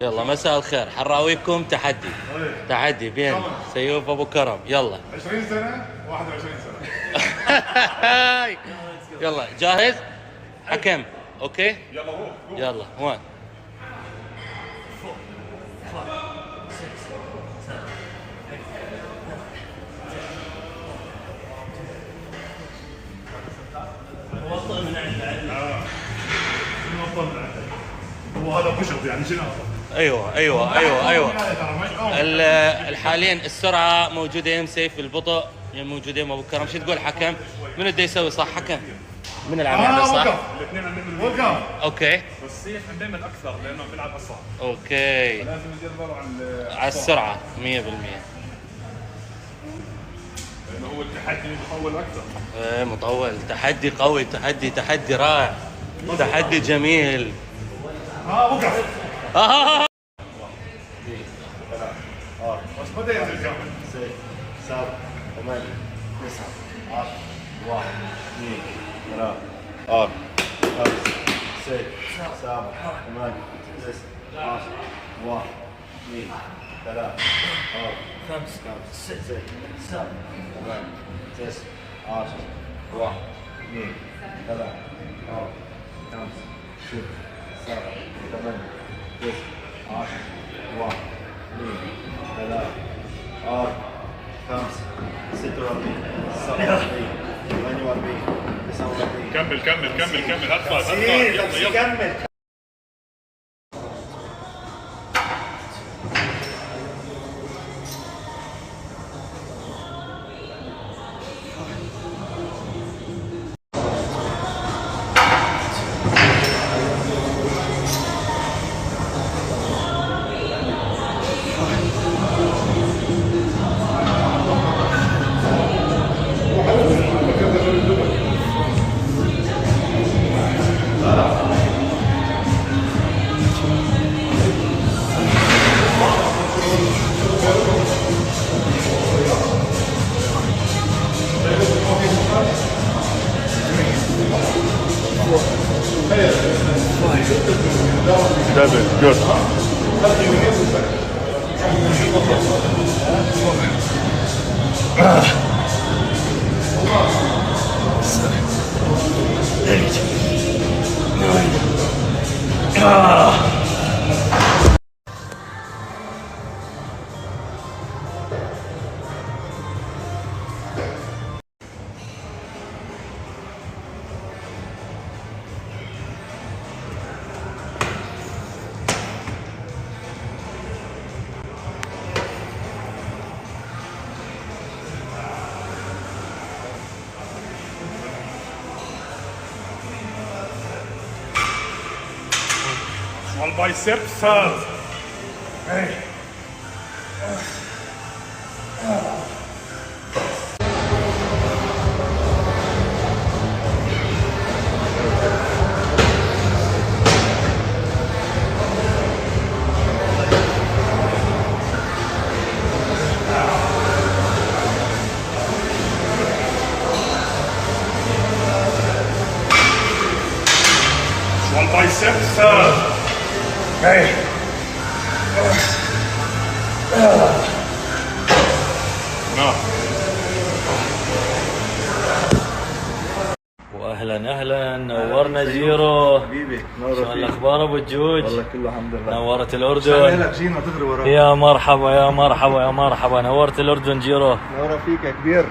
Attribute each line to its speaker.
Speaker 1: يلا مساء الخير، حنراويكم تحدي. تحدي بين سيوف ابو كرم. يلا
Speaker 2: 20 سنة 21 سنة.
Speaker 1: يلا جاهز؟ حكم اوكي؟
Speaker 2: يلا روح.
Speaker 1: يلا 1
Speaker 2: هو هذا بشط يعني شنو؟
Speaker 1: ايوه حاليا السرعه موجوده يم سيف، البطء موجوده ابو كرم. شو تقول حكم؟ من بده يسوي صح حكم؟ من اللي عم يعمل صح؟
Speaker 2: الاثنين عم يعملوا وقف.
Speaker 1: اوكي
Speaker 2: بس سيف عم بيعمل اكثر لانه عم بيلعب اسرع.
Speaker 1: اوكي
Speaker 2: لازم ندير باله
Speaker 1: على السرعه 100%.
Speaker 2: لانه هو التحدي مطول اكثر.
Speaker 1: ايه مطول، تحدي قوي، تحدي رائع، تحدي جميل.
Speaker 2: وقف. بس بدا ينزل كمان.
Speaker 3: 7 8 9 10 1 2 3 4 5 6 7 8 9 10 1 2 3 4 5 6 7 8 9 10 1 2 3 4 5 6 7 8 9 10 1 2 3 4 5 46 47 48 49.
Speaker 2: كمل هات يلا
Speaker 3: كمل.
Speaker 2: Good. Small biceps. Hey. Small biceps. Hey. No.
Speaker 4: واهلا نورنا جيرو.
Speaker 3: حبيبي
Speaker 4: شو الاخبار ابو الجوج؟
Speaker 3: والله كله الحمد لله.
Speaker 4: نورت الاردن.
Speaker 3: لك جينا تغري وراك.
Speaker 4: يا مرحبا نورت الاردن جيرو.
Speaker 3: نورا فيك يا كبير.